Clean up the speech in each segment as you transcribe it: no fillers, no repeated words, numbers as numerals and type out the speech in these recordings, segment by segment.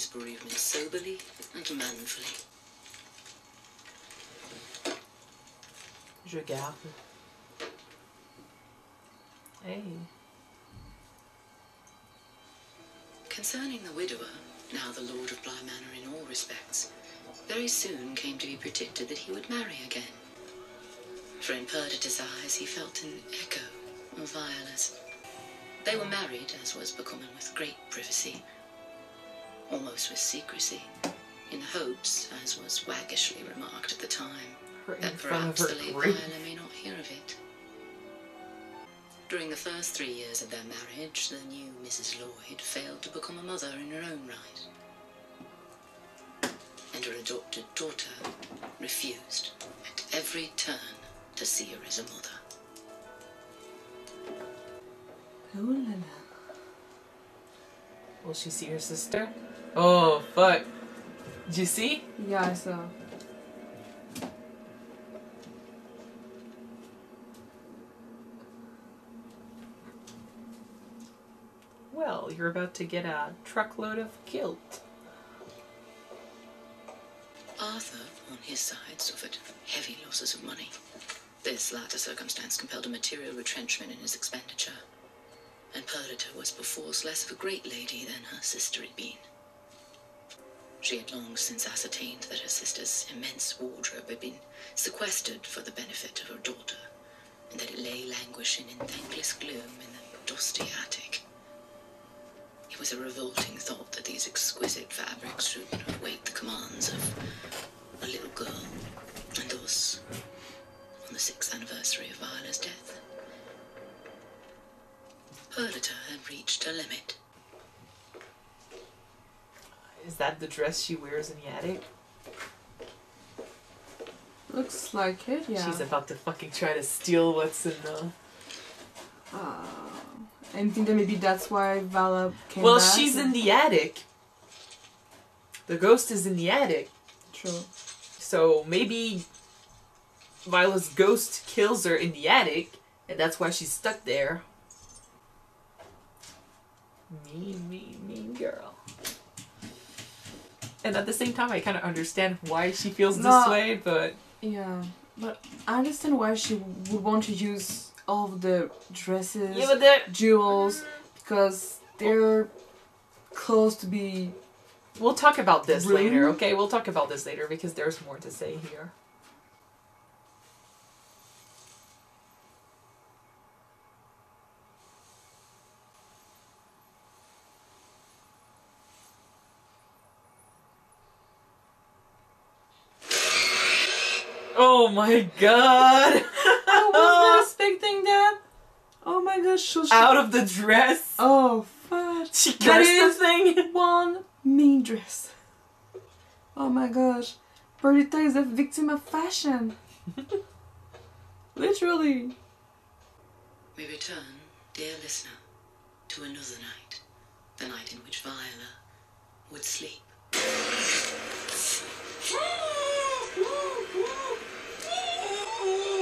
his bereavement soberly and manfully. Je garde. Hey. Concerning the widower, now the lord of Bly Manor in all respects, very soon came to be predicted that he would marry again. For in Perdita's eyes he felt an echo of Viola's. They were married, as was becoming, with great privacy, almost with secrecy, in hopes, as was waggishly remarked at the time, that perhaps the late Viola may not hear of it. During the first 3 years of their marriage, the new Mrs. Lloyd failed to become a mother in her own right. And her adopted daughter refused at every turn to see her as a mother. Oh la la. Will she see her sister? Oh, fuck. Did you see? Yeah, I saw. Well, you're about to get a truckload of guilt. Arthur, on his side, suffered heavy losses of money. This latter circumstance compelled a material retrenchment in his expenditure, and Perdita was perforce less of a great lady than her sister had been. She had long since ascertained that her sister's immense wardrobe had been sequestered for the benefit of her daughter, and that it lay languishing in thankless gloom in the dusty attic. It was a revolting thought that these exquisite fabrics should await the commands of a little girl, and thus, on the 6th anniversary of Viola's death, Perdita had reached her limit. Is that the dress she wears in the attic? Looks like it, yeah. She's about to fucking try to steal what's in the... And you think that maybe that's why Vala came well, back? she's in the attic. The ghost is in the attic. True. So maybe Viola's ghost kills her in the attic, and that's why she's stuck there. Mean girl. And at the same time, I kind of understand why she feels this way, but... Yeah, but I understand why she would want to use all of the dresses, jewels, because they're close to be... We'll talk about this later, okay? We'll talk about this later, because there's more to say here. Oh my god! I was not expecting that! Oh my gosh, out of the dress! Oh fuck! She cursed the thing! One mean dress. Oh my gosh. Perdita is a victim of fashion. Literally. We return, dear listener, to another night. The night in which Viola would sleep.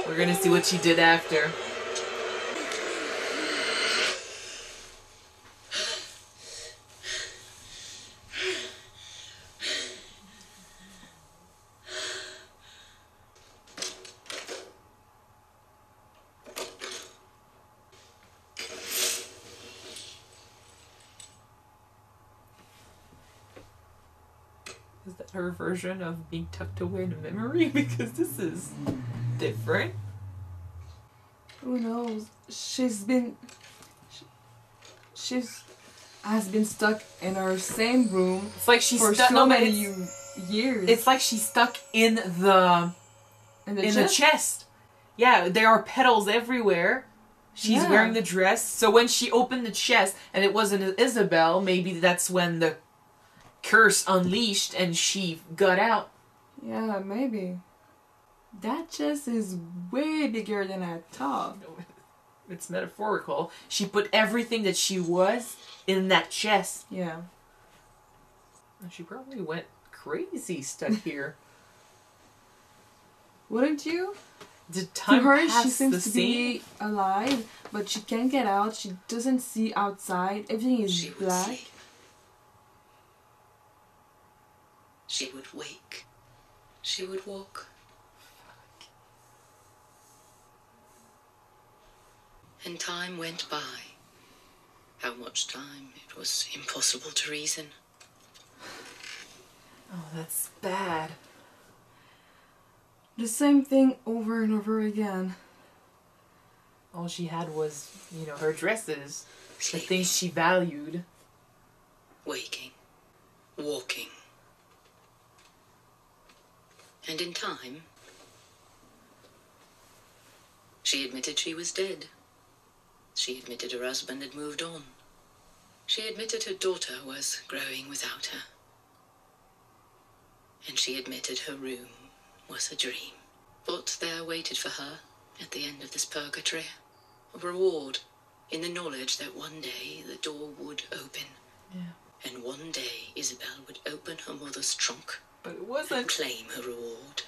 We're gonna see what she did after. Is that her version of being tucked away in a memory? Because this is different. Who knows? She's been stuck in her same room. It's like she's for stuck so many years. It's like she's stuck in the chest. Yeah, there are petals everywhere. She's wearing the dress. So when she opened the chest and it wasn't Isabel, maybe that's when the curse unleashed and she got out. Yeah, maybe. That chest is way bigger than I thought. It's metaphorical. She put everything that she was in that chest. Yeah. And she probably went crazy stuck here. Wouldn't you? Did time to her, pass she seems the to be alive, but she can't get out. She doesn't see outside. Everything is black. She would wake. She would walk. And time went by. How much time? It was impossible to reason. Oh, that's bad. The same thing over and over again. All she had was, you know, her dresses. Sleeping. The things she valued. Waking. Walking. And in time, she admitted she was dead. She admitted her husband had moved on. She admitted her daughter was growing without her. And she admitted her room was a dream. But there waited for her, at the end of this purgatory, a reward in the knowledge that one day the door would open. Yeah. And one day Isabel would open her mother's trunk. But it wasn't. And claim her reward.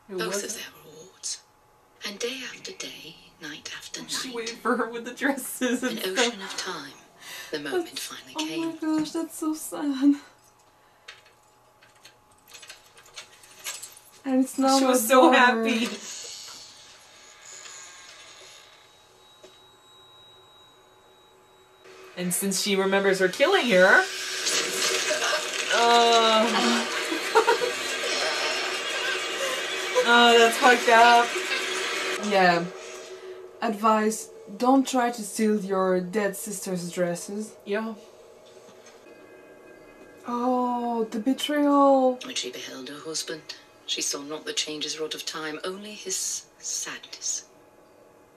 It Both wasn't. of their rewards. And day after day, night after night. She waited for her with the dresses and an ocean of time. The moment finally came. Oh my gosh, that's so sad. And it's not. She was so happy. And since she remembers her killing her, oh, that's fucked up. Yeah. Advice: don't try to steal your dead sister's dresses. Yeah. Oh, the betrayal. When she beheld her husband, she saw not the changes wrought of time, only his sadness.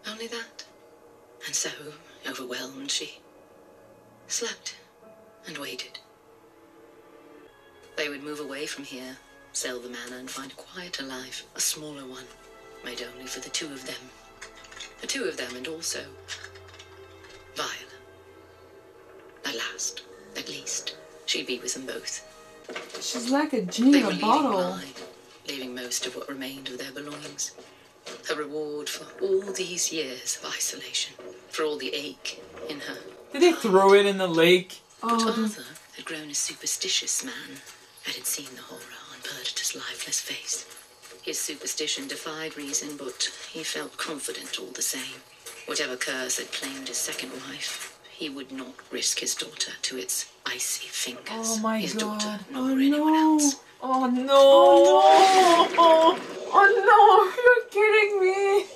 Only that. And so, overwhelmed, she slept and waited. They would move away from here, sell the manor and find a quieter life, a smaller one, made only for the two of them. The two of them, and also Viola. At last, at least, she'd be with them both. She's like a genie in a bottle. Leaving most of what remained of their belongings. A reward for all these years of isolation, for all the ache in her. Did they throw it in the lake? But Arthur had grown a superstitious man and had seen the horror on Perdita's lifeless face. His superstition defied reason, but he felt confident all the same. Whatever curse had claimed his second wife, he would not risk his daughter to its icy fingers. Oh my his God. daughter, nor anyone else. Oh no! Oh no! You're kidding me!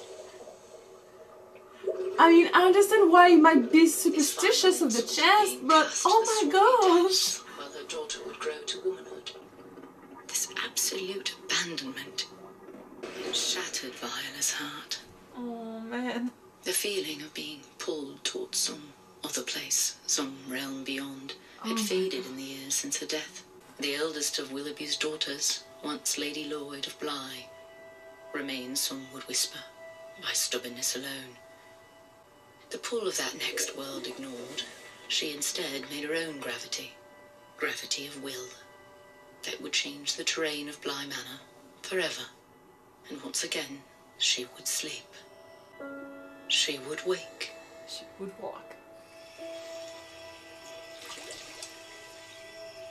I mean, I understand why you might be superstitious of the chest, but oh my gosh! While her daughter would grow to womanhood. This absolute abandonment. It shattered Viola's heart. Oh man. The feeling of being pulled towards some other place, some realm beyond, had faded in the years since her death. The eldest of Willoughby's daughters, once Lady Lloyd of Bly, remains, some would whisper, by stubbornness alone. The pull of that next world ignored, she instead made her own gravity. Gravity of will. That would change the terrain of Bly Manor forever. And once again, she would sleep. She would wake. She would walk.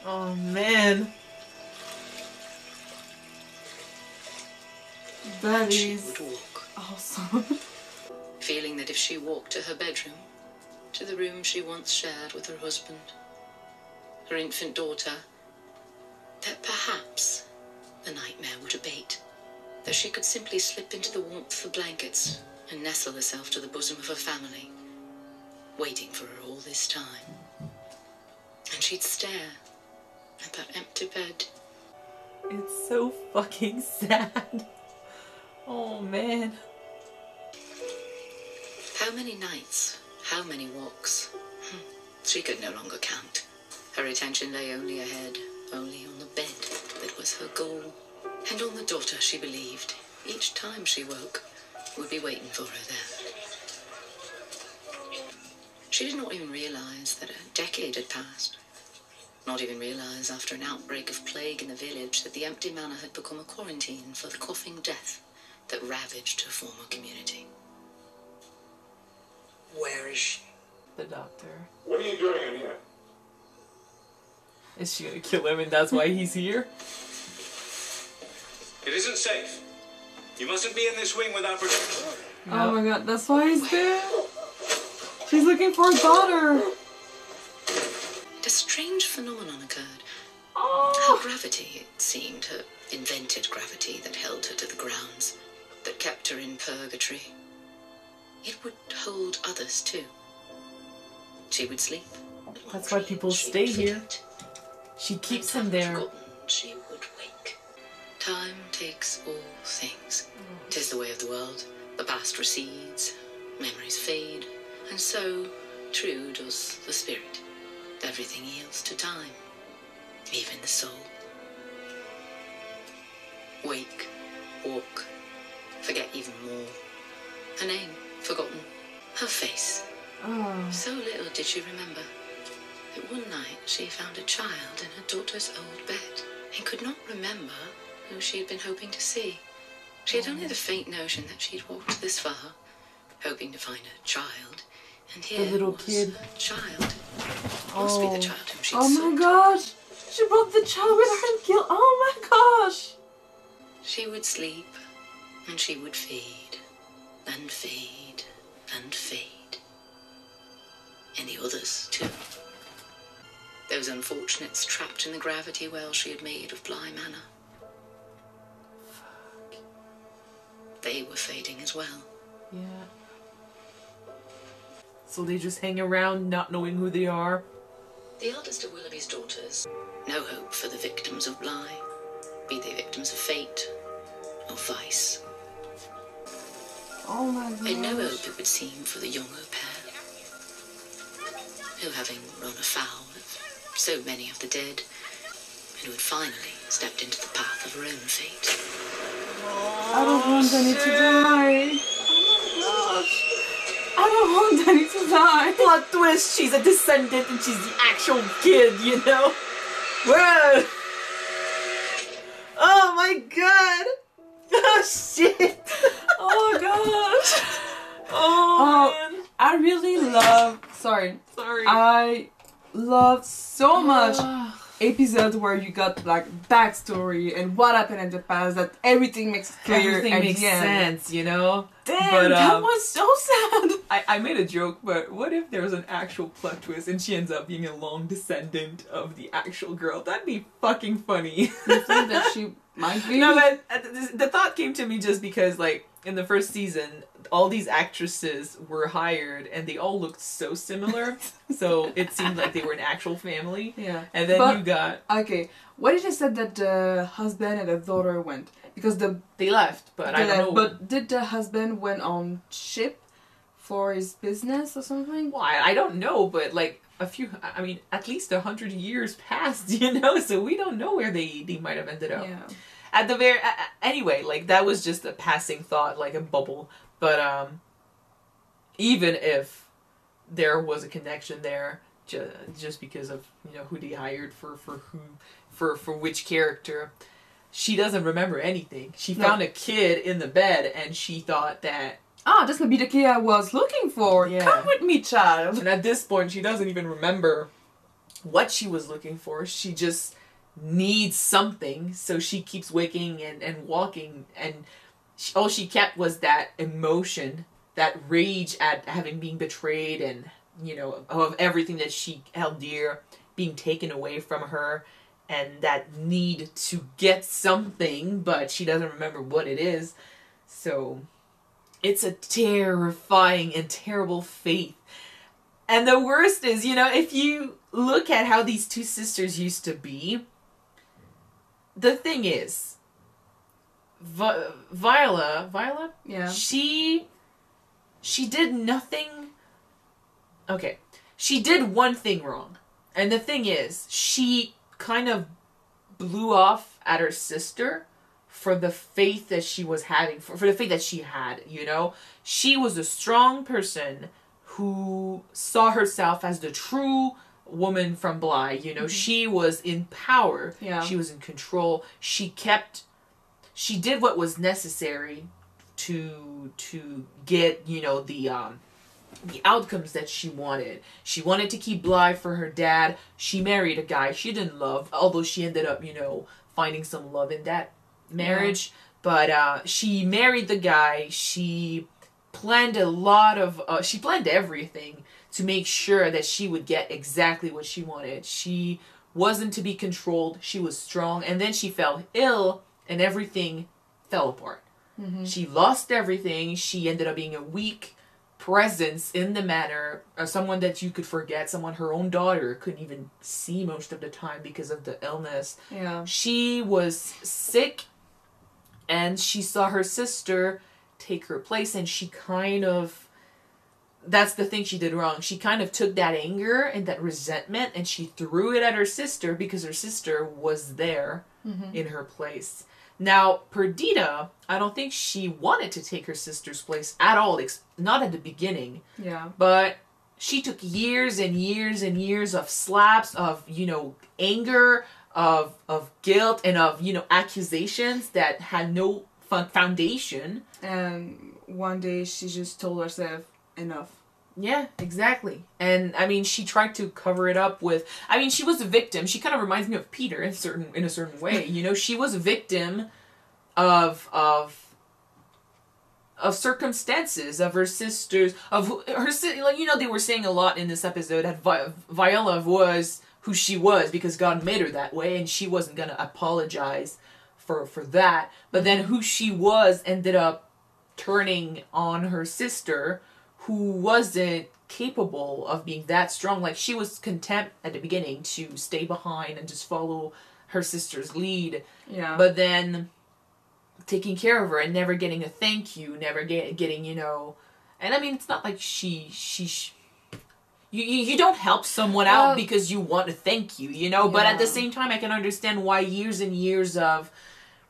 Oh man. That She is would walk. awesome. Feeling that if she walked to her bedroom, to the room she once shared with her husband, her infant daughter, that perhaps the nightmare would abate, that she could simply slip into the warmth of blankets and nestle herself to the bosom of her family, waiting for her all this time. And she'd stare at that empty bed. It's so fucking sad. Oh man. How many nights, how many walks? She could no longer count. Her attention lay only ahead, only on the bed that was her goal. And on the daughter she believed, each time she woke, would be waiting for her there. She did not even realize that a decade had passed. Not even realize after an outbreak of plague in the village that the empty manor had become a quarantine for the coughing death that ravaged her former community. Where is she? The doctor. What are you doing in here? Is she gonna kill him and that's why he's here? It isn't safe. You mustn't be in this wing without protection. Yep. Oh my god, that's why he's there? She's looking for a daughter. A strange phenomenon occurred. Oh. Her gravity, it seemed, her invented gravity that held her to the grounds, that kept her in purgatory. It would hold others too. She would sleep. That's why people stay here. She keeps him there. She would wake. Time takes all things. 'Tis the way of the world. The past recedes, memories fade, and so, true does the spirit. Everything yields to time, even the soul. Wake, walk, forget even more. Her name, forgotten. Her face. Oh. So little did she remember that one night she found a child in her daughter's old bed and could not remember who she had been hoping to see. She had only the faint notion that she'd walked this far, hoping to find a child, and here the little was kid. a child. Must be the child whom she'd Oh my sought. gosh! She brought the child with her and killed. Oh my gosh! She would sleep, and she would feed, and feed, and feed. And the others, too. Those unfortunates trapped in the gravity well she had made of Bly Manor. Fuck. They were fading as well. Yeah. So they just hang around not knowing who they are? The eldest of Willoughby's daughters. No hope for the victims of Bly, be they victims of fate or vice. Oh my gosh. And no hope it would seem for the young au pair, who, having run afoul of so many of the dead, and who had finally stepped into the path of her own fate. I don't want Danny to die. Oh my gosh. I don't want Danny to die. Plot twist, she's a descendant and she's the actual kid, you know? Whoa! Oh my god! Oh shit! Oh gosh. Oh man. I really love. Sorry. I love so much episodes where you got like backstory and what happened in the past, that everything makes clear. Everything at makes the end. sense, you know? Damn, But, that was so sad. I made a joke, but what if there was an actual plot twist and she ends up being a long descendant of the actual girl? That'd be fucking funny. You think that she might be? No, but the thought came to me just because, like, in the first season, all these actresses were hired and they all looked so similar, so it seemed like they were an actual family. Yeah. And then you got... Okay, what did you say that the husband and the daughter went? Because they left, but I don't know. But did the husband went on ship for his business or something? Well, I don't know, but like at least 100 years passed, you know, so we don't know where they might have ended up. Yeah. At the anyway, like that was just a passing thought, like a bubble. But even if there was a connection there, just because of, you know, who they hired for which character, she doesn't remember anything. She found a kid in the bed and she thought that, this could be the kid I was looking for. Yeah. Come with me, child. And at this point, she doesn't even remember what she was looking for. She just needs something, so she keeps waking and walking, and all she kept was that emotion, that rage at having been betrayed, and, you know, of everything that she held dear being taken away from her, and that need to get something, but she doesn't remember what it is. So it's a terrifying and terrible fate. And the worst is, you know, if you look at how these two sisters used to be, the thing is, Viola, yeah, she did nothing. Okay, she did one thing wrong, and the thing is, she kind of blew off at her sister for the faith that she was having, for the faith that she had, you know? She was a strong person who saw herself as the true woman from Bly, you know? Mm-hmm. She was in power. Yeah. She was in control. She did what was necessary to get, you know, the outcomes that she wanted. She wanted to keep Bly for her dad. She married a guy she didn't love, although she ended up, you know, finding some love in that marriage. Yeah. But she married the guy. She planned a lot of... she planned everything to make sure that she would get exactly what she wanted. She wasn't to be controlled. She was strong. And then she fell ill, and everything fell apart. Mm-hmm. She lost everything. She ended up being a weak presence in the manor, someone that you could forget, someone her own daughter couldn't even see most of the time because of the illness. Yeah. She was sick, and she saw her sister take her place, and she kind of... That's the thing she did wrong. She kind of took that anger and that resentment, and she threw it at her sister because her sister was there in her place. Now, Perdita, I don't think she wanted to take her sister's place at all, not at the beginning. Yeah. But she took years and years and years of slaps, of, you know, anger, of guilt, and of, you know, accusations that had no foundation. And one day she just told herself, enough. Yeah, exactly. And I mean, she tried to cover it up with... I mean, she was a victim. She kind of reminds me of Peter in a certain way. You know, she was a victim of circumstances, of her sisters, of her... Like, you know, they were saying a lot in this episode that Viola was who she was because God made her that way, and she wasn't going to apologize for that. But then who she was ended up turning on her sister, who wasn't capable of being that strong. Like, she was content at the beginning to stay behind and just follow her sister's lead. Yeah. But then taking care of her and never getting a thank you, never getting, you know... And I mean, it's not like you don't help someone out because you want to thank you, you know? Yeah. But at the same time, I can understand why years and years of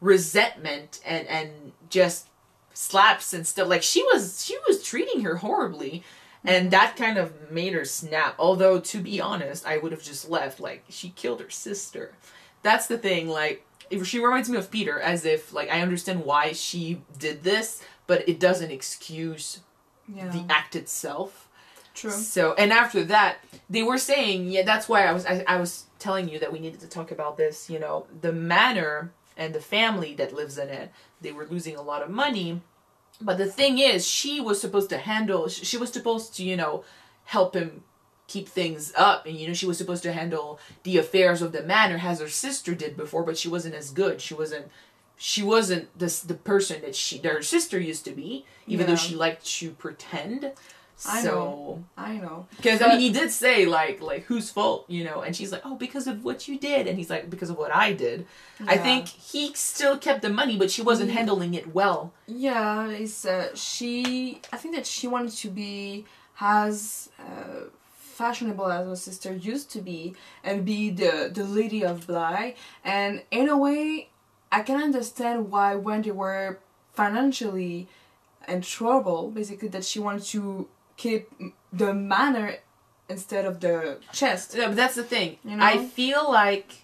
resentment and just slaps and stuff, like she was treating her horribly, and that kind of made her snap. Although, to be honest, I would have just left. Like, she killed her sister. That's the thing. Like, she reminds me of Peter, as if, like, I understand why she did this, but it doesn't excuse the act itself. True. So, and after that, they were saying, yeah, that's why I was telling you that we needed to talk about this. You know, the manor and the family that lives in it, they were losing a lot of money. But the thing is, she was supposed to, you know, help him keep things up. And, you know, she was supposed to handle the affairs of the manor as her sister did before, but she wasn't as good. She wasn't the person that her sister used to be, even though she liked to pretend. I know. Because, I mean, he did say, like, whose fault, you know? And she's like, oh, because of what you did. And he's like, because of what I did. Yeah. I think he still kept the money, but she wasn't handling it well. Yeah, it's, I think that she wanted to be as fashionable as her sister used to be, and be the lady of Bly. And in a way, I can understand why when they were financially in trouble, basically, that she wanted to keep the manor instead of the chest. Yeah, but that's the thing. You know? I feel like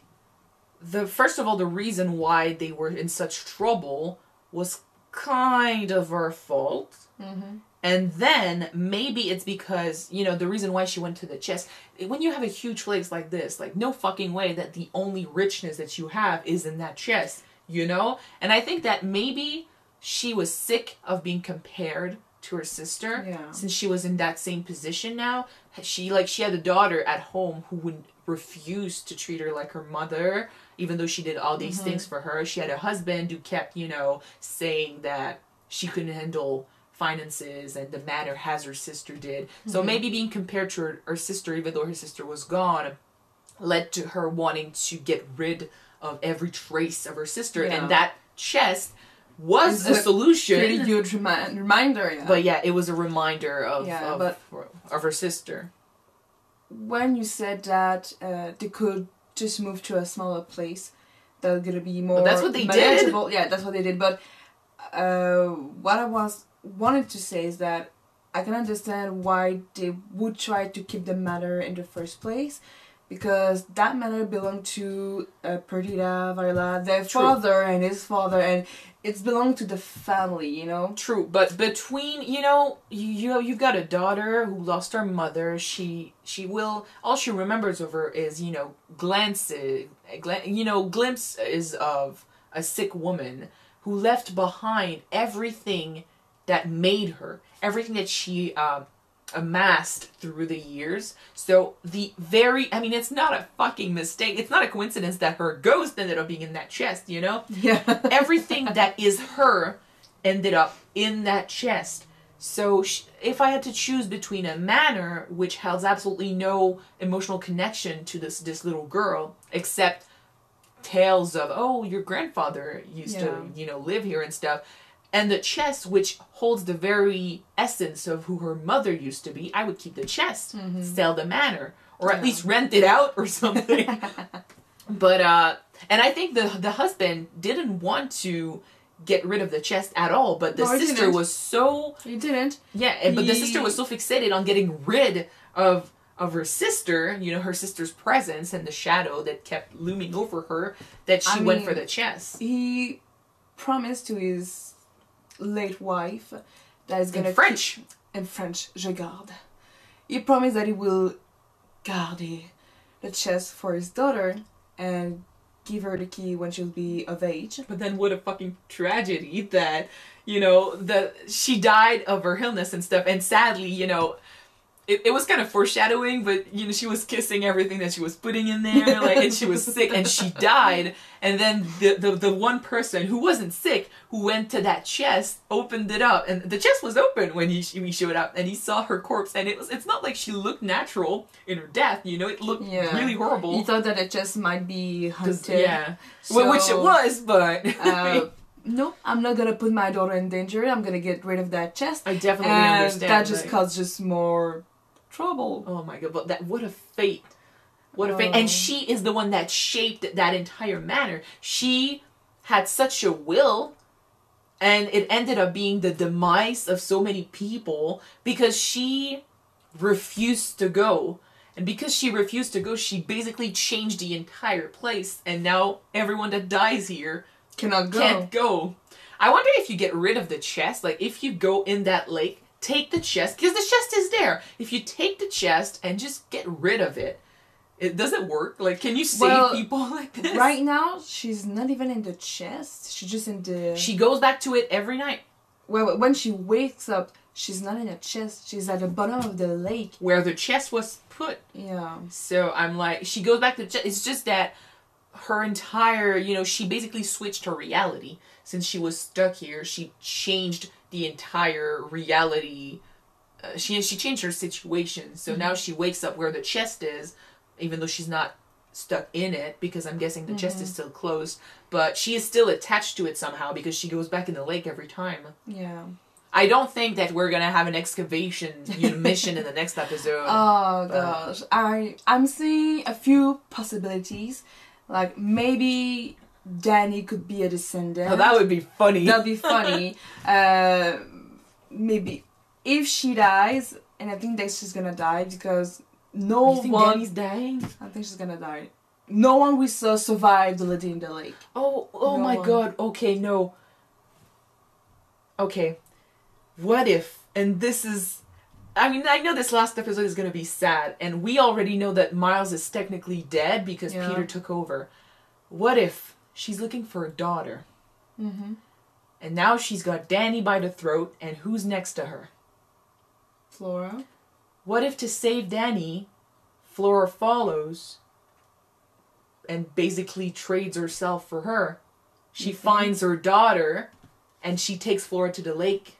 first of all, the reason why they were in such trouble was kind of her fault. Mm-hmm. And then maybe it's because, you know, the reason why she went to the chest. When you have a huge place like this, like, no fucking way that the only richness that you have is in that chest, you know? And I think that maybe she was sick of being compared to her sister, since she was in that same position now. She had a daughter at home who would refuse to treat her like her mother, even though she did all these things for her. She had a husband who kept, you know, saying that she couldn't handle finances and the manor as her sister did. So maybe being compared to her sister, even though her sister was gone, led to her wanting to get rid of every trace of her sister. And that chest was a solution. Pretty huge reminder, yeah. But yeah, it was a reminder of her sister. When you said that they could just move to a smaller place, that's gonna be more. But that's what they did. Yeah, that's what they did. But what I wanted to say is that I can understand why they would try to keep the manor in the first place, because that manor belonged to Perdita, Varela, their True. father and his father, and it's belonged to the family, you know? True, but between, you've got a daughter who lost her mother. She will, all she remembers of her is, glimpses of a sick woman who left behind everything that made her, everything that she amassed through the years. So it's not a fucking mistake. It's not a coincidence that her ghost ended up being in that chest, Yeah. Everything that is her ended up in that chest. So if I had to choose between a manor, which has absolutely no emotional connection to this little girl, except tales of, oh, your grandfather used to, live here and stuff, and the chest, which holds the very essence of who her mother used to be, I would keep the chest, sell the manor, or at least rent it out or something. But, and I think the husband didn't want to get rid of the chest at all, but the sister was so... He didn't. Yeah, but the sister was so fixated on getting rid of her sister, her sister's presence and the shadow that kept looming over her, that she went for the chest. He promised to his late wife that is gonna... In French, je garde. He promised that he will garder the chest for his daughter and give her the key when she'll be of age. But then what a fucking tragedy that, that she died of her illness and stuff, and sadly, it was kind of foreshadowing, but she was kissing everything that she was putting in there, and she was sick, and she died. And then the one person who wasn't sick, who went to that chest, opened it up, and the chest was open when he showed up, and he saw her corpse, and it's not like she looked natural in her death, it looked really horrible. He thought that the chest might be haunted. Yeah, which it was, but no, I'm not gonna put my daughter in danger. I'm gonna get rid of that chest. I definitely understand. That just caused more trouble. Oh my god, but what a fate. What a fate. And she is the one that shaped that entire manor. She had such a will, and it ended up being the demise of so many people because she refused to go. And because she refused to go, she basically changed the entire place, and now everyone that dies here can't go. I wonder if you get rid of the chest, if you go in that lake, take the chest, because the chest is there. If you take the chest and just get rid of it, does it work? Can you save people like this? Right now, she's not even in the chest. She's just in the... She goes back to it every night. Well, when she wakes up, she's not in the chest. She's at the bottom of the lake. Where the chest was put. Yeah. So I'm she goes back to the chest. It's just that her entire, she basically switched her reality. Since she was stuck here, she changed the entire reality. She changed her situation. So now she wakes up where the chest is, even though she's not stuck in it, because I'm guessing the chest is still closed. But she is still attached to it somehow because she goes back in the lake every time. Yeah. I don't think that we're gonna have an excavation mission in the next episode. Oh gosh, I'm seeing a few possibilities. Maybe Danny could be a descendant. Oh, that would be funny. That'd be funny. Maybe if she dies, and I think that she's gonna die because you think Danny's dying? I think she's gonna die. No one we saw survived the lady in the lake. Oh my god. Okay, no. Okay. What if, and this is, I know this last episode is going to be sad, and we already know that Miles is technically dead because Peter took over. What if she's looking for a daughter? Mm-hmm. And now she's got Danny by the throat, and who's next to her? Flora. What if to save Danny, Flora follows and basically trades herself for her? She finds her daughter, and she takes Flora to the lake.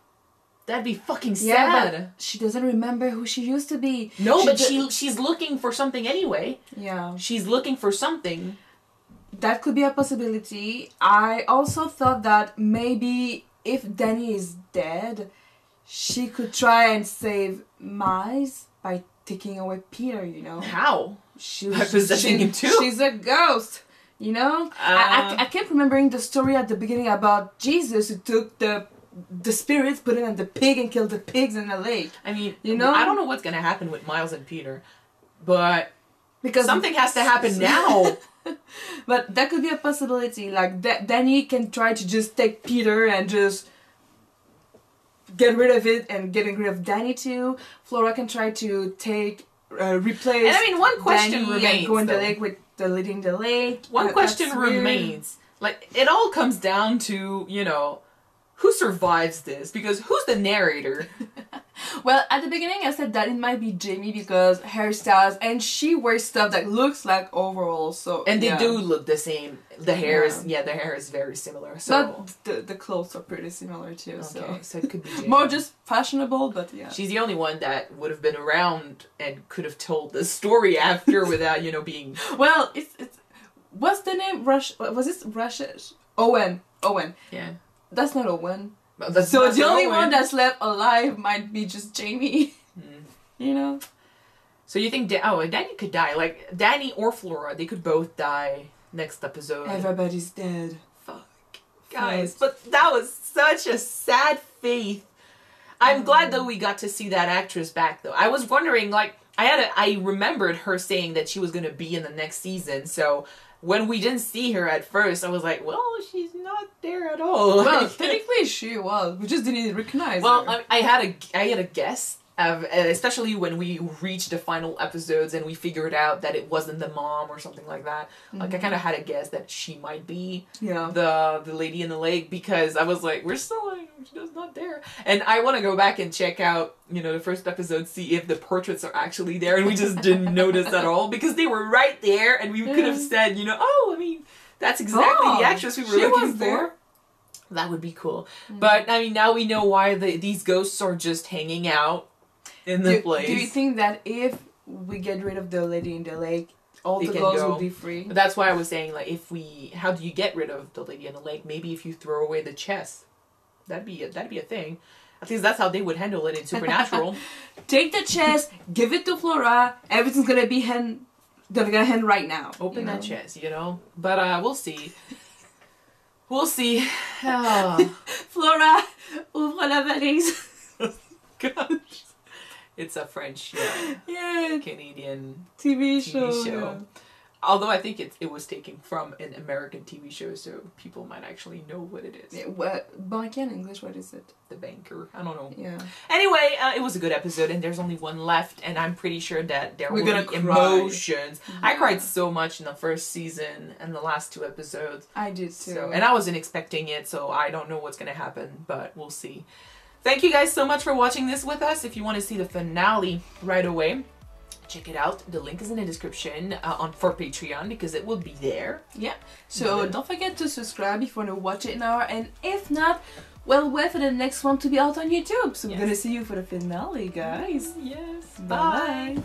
That'd be fucking sad. Yeah, but she doesn't remember who she used to be. No, but she's looking for something anyway. Yeah. She's looking for something. That could be a possibility. I also thought that maybe if Danny is dead, she could try and save Miles by taking away Peter, How? By possessing him too? She's a ghost, I kept remembering the story at the beginning about Jesus who took the spirits, put it in the pig and killed the pigs in the lake. I mean, I don't know what's going to happen with Miles and Peter, but Because something has to happen now. But that could be a possibility. Like Danny can try to just take Peter and just get rid of it, and getting rid of Danny too. Flora can try to replace. And I mean, one question Danny remains. and go in the though. lake with the lead in the lake. One question That's weird. remains. Like, it all comes down to, you know, who survives this? Because who's the narrator? Well, at the beginning I said that it might be Jamie because hairstyles, and she wears stuff that looks like overalls. So And they yeah. do look the same. The hair Yeah. the hair is very similar. So But the clothes are pretty similar too. okay, so it could be Jamie. More just fashionable, but yeah. She's the only one that would have been around and could have told the story after without, you know, being... Well, it's what's the name? Was this Russia? Owen. Yeah. That's not Owen. Well, that's So not the only Owen. one that's left alive might be just Jamie. You know? So you think... Danny could die. Like, Danny or Flora, they could both die next episode. Everybody's dead. Fuck. Guys, but that was such a sad fate. I'm glad that we got to see that actress back, though. I was wondering, like... I remembered her saying that she was going to be in the next season, so... When we didn't see her at first, I was like, well, she's not there at all. Well, technically she was. We just didn't recognize her. Well, I had a guess, especially when we reached the final episodes and we figured out that it wasn't the mom or something like that. Like, I kind of had a guess that she might be the lady in the lake, because I was like, we're still like, she's not there. And I want to go back and check out, you know, the first episode, see if the portraits are actually there, and we just didn't notice at all, because they were right there, and we could have said, you know, oh, I mean, that's exactly the actress we were looking for. There. That would be cool. But, I mean, now we know why these ghosts are just hanging out in the place. Do you think that if we get rid of the lady in the lake, all the ghosts will be free? But that's why I was saying, like, how do you get rid of the lady in the lake? Maybe if you throw away the chest. That'd be a thing. At least that's how they would handle it in Supernatural. Take the chest, give it to Flora. Everything's gonna be hand right now. Open that chest, you know. But we'll see. We'll see. Oh. Flora, ouvre la valise. Gosh. It's a French, Canadian TV show. show. Although I think it was taken from an American TV show, so people might actually know what it is. Yeah, what banquier in English? What is it? The banker. I don't know. Yeah. Anyway, it was a good episode, and there's only one left, and I'm pretty sure that there will be cry. emotions. Yeah. I cried so much in the first season and the last 2 episodes. I did too. So, and I wasn't expecting it, so I don't know what's going to happen, but we'll see. Thank you guys so much for watching this with us. If you want to see the finale right away, check it out. The link is in the description for Patreon, because it will be there. Yeah. So don't forget to subscribe if you want to watch it now, and if not, well, wait for the next one to be out on YouTube. So we're gonna see you for the finale, guys. Yes. Bye.